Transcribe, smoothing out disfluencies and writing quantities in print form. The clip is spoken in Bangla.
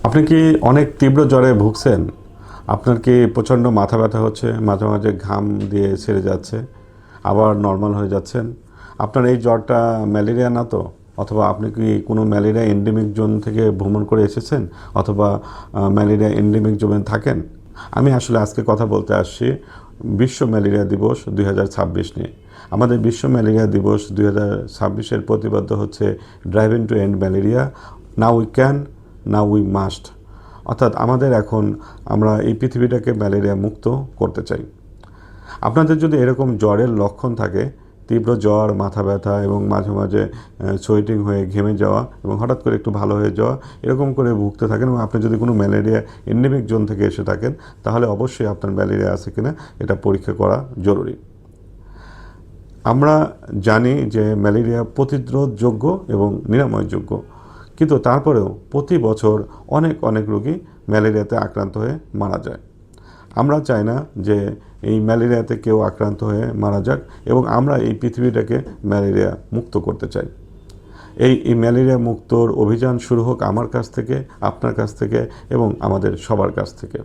আপনি কি অনেক তীব্র জ্বরে ভুগছেন? আপনার কি প্রচণ্ড মাথা ব্যথা হচ্ছে, মাঝে মাঝে ঘাম দিয়ে ছেড়ে যাচ্ছে, আবার নর্মাল হয়ে যাচ্ছেন? আপনার এই জ্বরটা ম্যালেরিয়া না তো? অথবা আপনি কি কোনো ম্যালেরিয়া এন্ডেমিক জোন থেকে ভ্রমণ করে এসেছেন, অথবা ম্যালেরিয়া এন্ডেমিক জোনে থাকেন? আমি আসলে আজকে কথা বলতে আসছি বিশ্ব ম্যালেরিয়া দিবস 2026 নিয়ে। আমাদের বিশ্ব ম্যালেরিয়া দিবস 2026-এর প্রতিপাদ্য হচ্ছে driving to end malaria, now we can, now we must. অর্থাৎ আমরা এই পৃথিবীটাকে ম্যালেরিয়া মুক্ত করতে চাই। আপনাদের যদি এরকম জ্বরের লক্ষণ থাকে, তীব্র জ্বর, মাথা ব্যথা এবং মাঝে মাঝে সোয়েটিং হয়ে ঘেমে যাওয়া এবং হঠাৎ করে একটু ভালো হয়ে যাওয়া, এরকম করে ভুগতে থাকেন এবং আপনি যদি কোনো ম্যালেরিয়া এন্ডেমিক জোন থেকে এসে থাকেন, তাহলে অবশ্যই আপনার ম্যালেরিয়া আছে কিনা এটা পরীক্ষা করা জরুরি। আমরা জানি যে ম্যালেরিয়া প্রতিরোধযোগ্য এবং নিরাময়যোগ্য, কিন্তু তারপরেও প্রতি বছর অনেক অনেক রোগী ম্যালেরিয়াতে আক্রান্ত হয়ে মারা যায়। আমরা চাই না যে এই ম্যালেরিয়াতে কেউ আক্রান্ত হয়ে মারা যাক, এবং আমরা এই পৃথিবীটাকে ম্যালেরিয়া মুক্ত করতে চাই। এই ম্যালেরিয়া মুক্তর অভিযান শুরু হোক আমার কাছ থেকে, আপনার কাছ থেকে এবং আমাদের সবার কাছ থেকে।